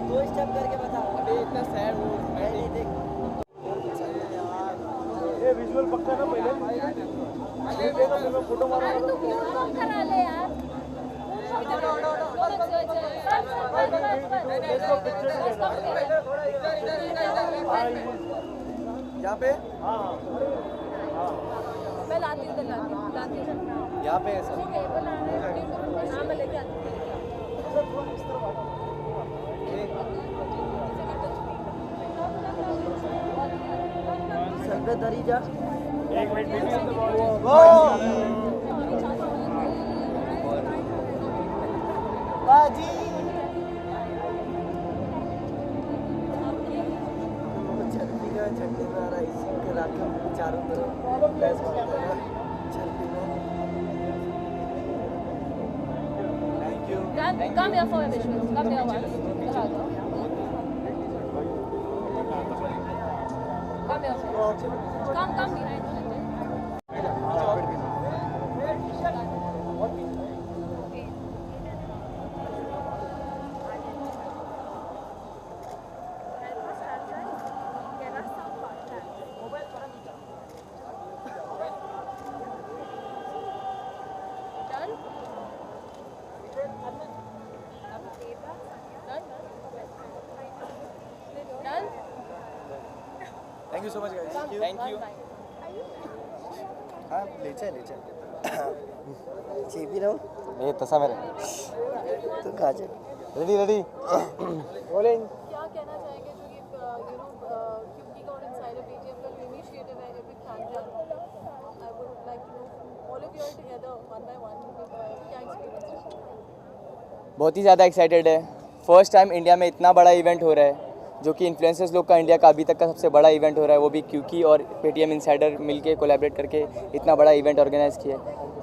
दो स्टेप करके बता। अबे इतना सैड हो मैं नहीं देख। ये विजुअल पक्का ना पहले फोटो मारो। अरे तू म्यूट कौन करा ले यार। यहाँ पे मैं लाती हूँ यहाँ पे ऐसा मैं लेके आती सर पे धरी जा। एक मिनट बाजी झंडे में आ रहा इसी के राखी चारों तरफ बैस मारता है छलकी में। Thank you. Come here for a visual. Come here once. Come here. Come behind. Thank you so much guys. Thank you. हाँ ले चल चेपी रहो ये तसा मेरे तो खा जा। Ready rolling. क्या कहना चाहेंगे जो ये क्योंकि गॉड इनसाइड ऑफ BGM का जो इनिशिएटिव है एपिक फैंजन I would like to know all of you are together one by one क्या एक्सपीरियंस है? बहुत ही ज़्यादा एक्साइटेड है। फर्स्ट टाइम इंडिया में इतना बड़ा इवेंट हो रहा है जो कि इन्फ्लुएंसर्स लोग का इंडिया का अभी तक का सबसे बड़ा इवेंट हो रहा है, वो भी क्यूकी और पेटीएम इनसाइडर मिलके कोलैबोरेट करके इतना बड़ा इवेंट ऑर्गेनाइज़ किया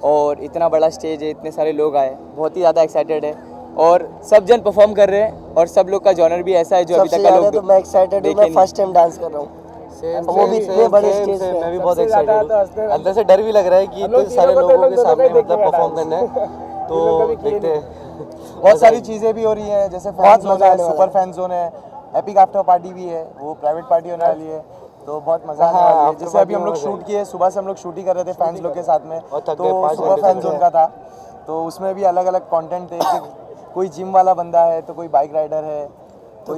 और इतना बड़ा स्टेज है, इतने सारे लोग आए, बहुत ही ज़्यादा एक्साइटेड है और सब जन परफॉर्म कर रहे हैं और सब लोग का जॉनर भी ऐसा है जो अभी तक का लोग तो मैं एक्साइटेड हूँ। मैं फर्स्ट टाइम डांस कर रहा हूँ वो भी इतने बड़े स्टेज पे। मैं भी बहुत एक्साइटेड हूँ। अंदर से डर भी लग रहा है कि इतने सारे लोगों के सामने मतलब परफॉर्म करना है तो देखते हैं। बहुत सारी चीज़ें भी हो रही हैं जैसे फैन जोन है, सुपर फैन जोन है, एपिक आफ्टर पार्टी भी है, वो प्राइवेट पार्टी होने वाली है तो बहुत मजा आने वाली है। जैसे अभी हम लोग शूट किए, सुबह से हम लोग शूट ही कर रहे थे फैंस लोग के साथ में, तो सुपर फैन जोन का था तो उसमें भी अलग अलग कंटेंट थे कि कोई जिम वाला बंदा है तो कोई बाइक राइडर है तो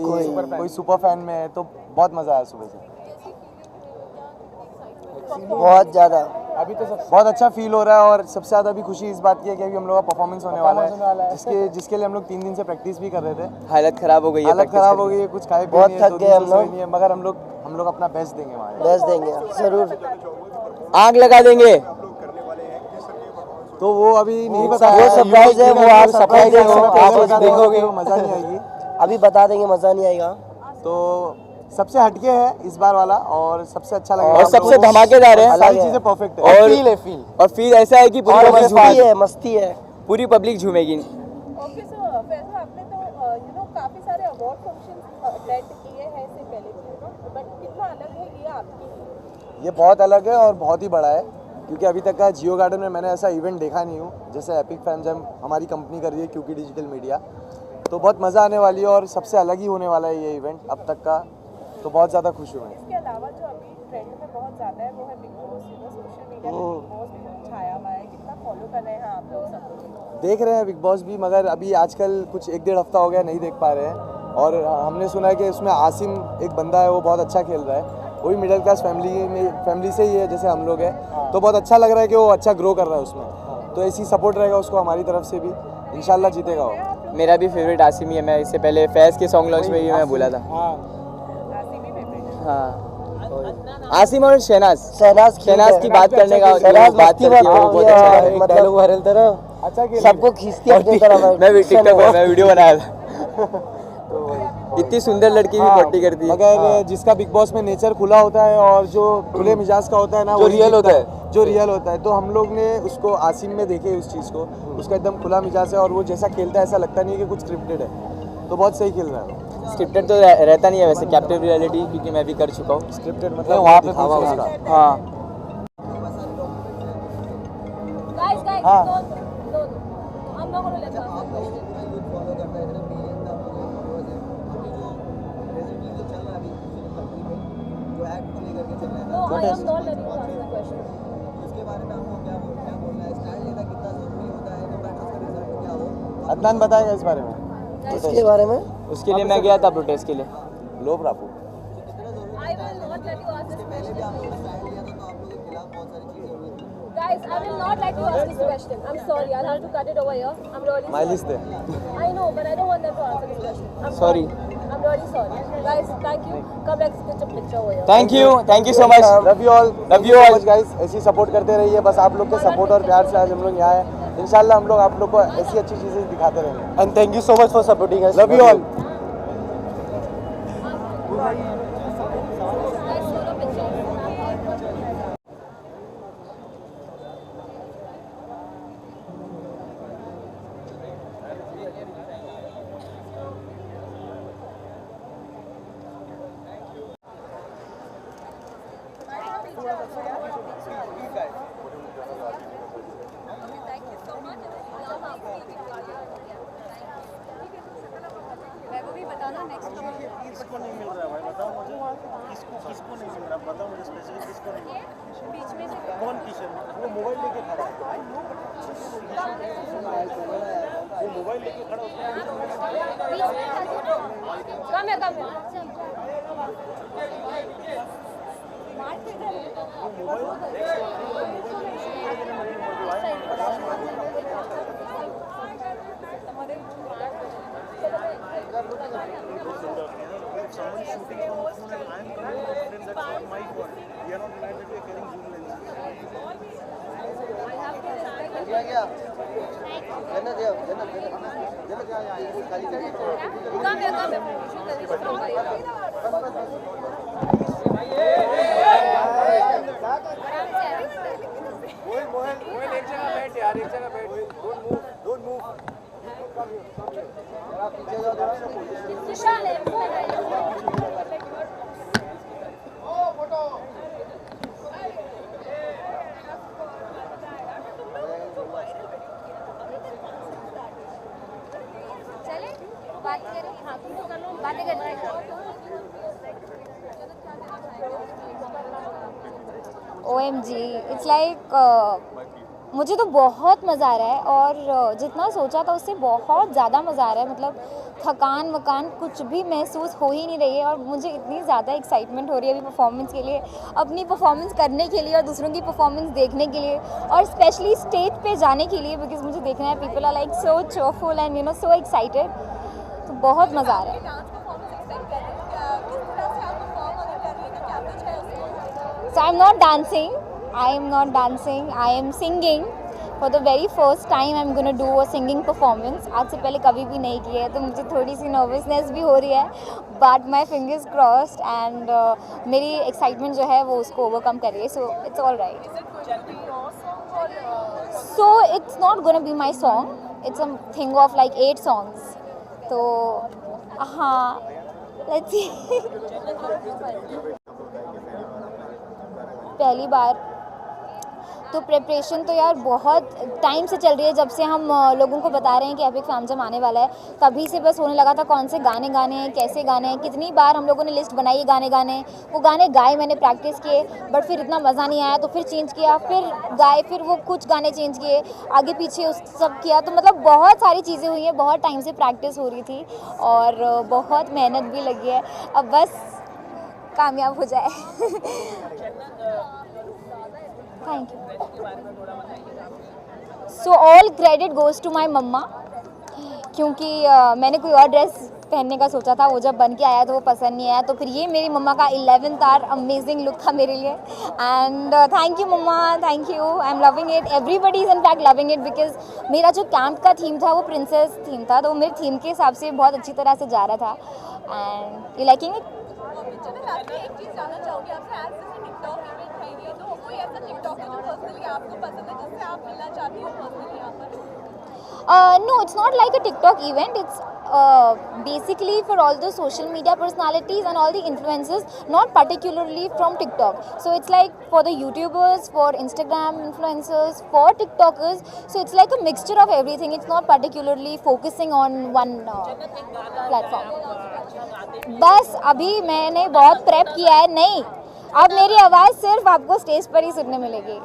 कोई सुपर फैन में है तो बहुत मजा आया सुबह से। बहुत ज़्यादा अभी तो बहुत अच्छा फील हो रहा है और सबसे ज़्यादा अभी खुशी इस बात की है कि अभी हम लोग का परफॉर्मेंस होने वाला है जिसके लिए हम लोग 3 दिन से प्रैक्टिस भी कर रहे थे। हालत ख़राब हो गई है, हालत ख़राब हो गई है, कुछ खाए बहुत थक गए हम लोग, मगर हम लोग अपना बेस्ट देंगे वहाँ, बेस्ट देंगे जरूर, आग लगा देंगे। तो वो अभी नहीं पता, वो सरप्राइज है, वो आप सरप्राइज आप देखोगे वो मज़ा नहीं आएगी, अभी बता देंगे मज़ा नहीं आएगा। तो सबसे हटके है इस बार वाला और सबसे अच्छा लगा और सबसे धमाकेदार है, सारी चीजें परफेक्ट है और फील ऐसा है कि पूरी मस्ती है, पूरी पब्लिक झूमेगी। ओके सो फैजल आपने तो काफी सारे अवार्ड फंक्शंस अटेंड किए हैं इससे पहले भी बट कितना अलग है ये आपके लिए? ये बहुत अलग है और बहुत ही बड़ा है क्योंकि अभी तक का जियो गार्डन में मैंने ऐसा इवेंट देखा नहीं हूँ जैसे एपिक फैंजम हमारी कंपनी कर रही है क्योंकि डिजिटल मीडिया, तो बहुत मज़ा आने वाली है और सबसे अलग ही होने वाला है ये इवेंट अब तक का, तो बहुत ज़्यादा खुश हूँ मैं। इसके अलावा जो अभी ट्रेंड में बहुत ज़्यादा है वो है बिग बॉस, सोशल मीडिया में बिग बॉस भी छाया हुआ है, कितना फॉलो कर रहे हैं आप लोग सब? देख रहे हैं बिग बॉस भी, मगर अभी आजकल कुछ 1-1.5 हफ्ता हो गया नहीं देख पा रहे हैं और हमने सुना है कि उसमें आसिम एक बंदा है वो बहुत अच्छा खेल रहा है, वो भी मिडिल क्लास फैमिली से ही है जैसे हम लोग हैं, तो बहुत अच्छा लग रहा है कि वो अच्छा ग्रो कर रहा है उसमें, तो ऐसी सपोर्ट रहेगा उसको हमारी तरफ से भी, इंशाल्लाह जीतेगा वो। मेरा भी फेवरेट आसिम ही है, मैं इससे पहले फैज़ के सॉन्ग लॉन्च में भी मैं बोला था। हाँ आसिम और शहनाज की बात करने का बात करती है वो बहुत अच्छा है, मतलब सबको खींचती है अपनी तरफ। मैं भी टिकटॉक में वीडियो बनाया था इतनी सुंदर लड़की भी पट्टी करती है, मगर जिसका बिग बॉस में नेचर खुला होता है और जो खुले मिजाज का होता है ना, जो रियल होता है, तो हम लोग ने उसको आसिम में देखे उस चीज़ को, उसका एकदम खुला मिजाज है और वो जैसा खेलता है ऐसा लगता नहीं है कि कुछ स्क्रिप्टेड है, तो बहुत सही खेल रहा है। स्क्रिप्टेड तो रहता नहीं है वैसे, कैप्टिव रियलिटी क्योंकि मैं भी कर चुका हूँ, स्क्रिप्टेड मतलब वहाँ पे हाँ हाँ No, no, no. I'm not going to let you ask that question. Follow करता है इतने मिलियन का फॉलोअर्स है अभी जो प्रेजेंटली जो चल रहा है अभी दूसरी कंट्री में जो एक्ट को लेकर के चल रहा है No, I am not letting you ask the question. उसके बारे में आपको क्या बोलना है स्टाइल लेना कितना जरूरी होता है नो मैटर उसका रिजल्ट क्या हो अदनान बताएगा इस बारे में। इसके बारे में उसके लिए मैं गया था प्रोटेस्ट के लिए। लो प्रापू I will not let you ask this पहले भी question. आपने स्टाइल लिया था तो आप लोगों के खिलाफ बहुत सारी चीजें हुई थी Guys, I will not let you ask this question. I'm sorry, I'll have to cut it over here. I'm really माइलिस sorry. They. I know, but I don't want them to answer this question. I'm Sorry. I'm really sorry. Guys, thank you. Come, let's get a picture over here. Thank you so much. Love you all Love you all. Guys, ऐसे ही support करते रहिए, बस आप लोग के support और प्यार से आज हम लोग यहाँ हैं। इंशाल्लाह हम लोग आप लोग को ऐसी अच्छी चीजें दिखाते रहेंगे। And thank you so much for supporting us. Love you all. Guys, solo picture. Thank you so much. वैभव भी बताना नेक्स्ट किसको नहीं मिल रहा है भाई बताओ मुझे किसको नहीं मिल रहा बताओ मुझे स्पेसिफिक किसको नहीं मिल रहा बीच में से कौन किशन वो मोबाइल लेके खड़ा है वो मोबाइल लेके खड़ा है कम है If someone is shooting from a phone and I am coming from a frame, that's not my fault. We are not united, we are carrying zoom lenses. चले बात करें हाँ बातें कर रहे हैं OMG, इट्स लाइक मुझे तो बहुत मज़ा आ रहा है और जितना सोचा था उससे बहुत ज़्यादा मज़ा आ रहा है। मतलब थकान वकान कुछ भी महसूस हो ही नहीं रही है और मुझे इतनी ज़्यादा एक्साइटमेंट हो रही है अभी परफॉर्मेंस के लिए, अपनी परफॉर्मेंस करने के लिए और दूसरों की परफॉर्मेंस देखने के लिए और स्पेशली स्टेज पे जाने के लिए, बिकॉज मुझे देखना है people are like so cheerful and so excited. तो बहुत मज़ा आ रहा है। So I'm not dancing. I am singing. For the very first time I'm gonna do a singing performance. आज से पहले कभी भी नहीं किया है तो मुझे थोड़ी सी नर्वसनेस भी हो रही है, but my fingers crossed and मेरी एक्साइटमेंट जो है वो उसको ओवरकम कर रही है, so it's all right. So it's not gonna be my song. It's a thing of like 8 songs. तो हाँ, let's see. पहली बार तो प्रिपरेशन तो यार बहुत टाइम से चल रही है, जब से हम लोगों को बता रहे हैं कि एपिक फैमजम आने वाला है तभी से बस होने लगा था कौन से गाने गाने हैं, कैसे गाने हैं। कितनी बार हम लोगों ने लिस्ट बनाई गाने गाने, वो गाने गाए, मैंने प्रैक्टिस किए, बट फिर इतना मज़ा नहीं आया तो फिर चेंज किया, फिर गाए, फिर वो कुछ गाने चेंज किए, आगे पीछे उस सब किया। तो मतलब बहुत सारी चीज़ें हुई हैं, बहुत टाइम से प्रैक्टिस हो रही थी और बहुत मेहनत भी लगी है। अब बस कामयाब हो जाए। Thank you. So all credit goes to my मम्मा, क्योंकि मैंने कोई और ड्रेस पहनने का सोचा था, वो जब बन के आया तो वो पसंद नहीं आया, तो फिर ये मेरी मम्मा का 11th आवर अमेजिंग लुक था मेरे लिए। And thank you mama, thank you, I am loving it, everybody is in fact loving it, because मेरा जो कैंप का थीम था वो प्रिंसेस थीम था, तो वो मेरे थीम के हिसाब से बहुत अच्छी तरह से जा रहा था। And you liking it? एक चीज़ जानना चाहूँगी आपसे, आज जैसे टिकटॉक इवेंट है तो कोई ऐसा टिकटॉक है जो पर्सनली आपको पसंद है जिससे आप मिलना चाहती हो पर्सनली यहाँ पर? No, it's not like a TikTok event. It's basically for all the social media personalities and all the influencers, not particularly from TikTok. So it's like for the YouTubers, for Instagram influencers, for TikTokers. So it's like a mixture of everything. It's not particularly focusing on one platform. बस अभी मैंने बहुत prep किया है, नहीं अब मेरी आवाज़ सिर्फ आपको स्टेज पर ही सुनने मिलेगी,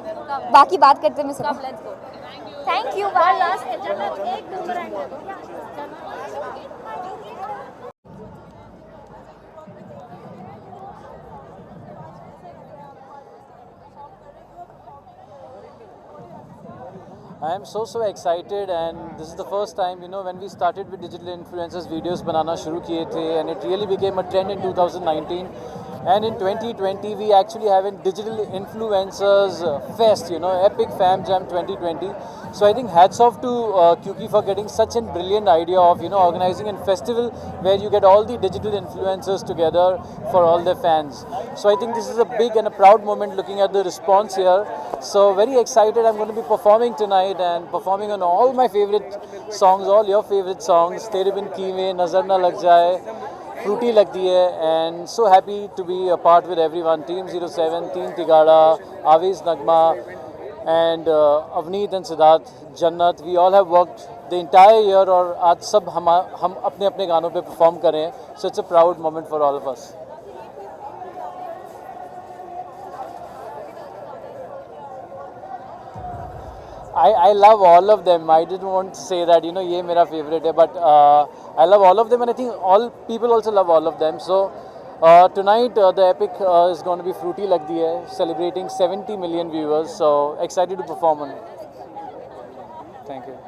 बाकी बात करते मैं सुनो. Thank you. I am so excited, and this is the first time, you know, when we started with digital influencers videos banana shuru kiye the, and it really became a trend in 2019, and in 2020 we actually have a digital influencers fest, you know, Epic Fam Jam 2020. So I think hats off to Kyuki for getting such a brilliant idea of, you know, organizing a festival where you get all the digital influencers together for all their fans. So I think this is a big and a proud moment looking at the response here. So very excited. I'm going to be performing tonight and performing on all my favorite songs, all your favorite songs. Tere Bin Keewe, Nazar Na Lag Jaye, Fruity Lagdi Hai, and so happy to be a part with everyone. Team 07, Team Tigada, Aviz Nagma, and Avneet and Siddharth, Jannat. We all have worked the entire year, और आज सब हम अपने अपने गानों पे perform कर रहे हैं. So it's a proud moment for all of us. I love all of them. I didn't want to say that, you know, ये मेरा favorite है, but I love all of them, and I think all people also love all of them. So tonight the Epic is going to be Fruity Lagdi Hai, celebrating 70 million viewers. So excited to perform on it. Thank you.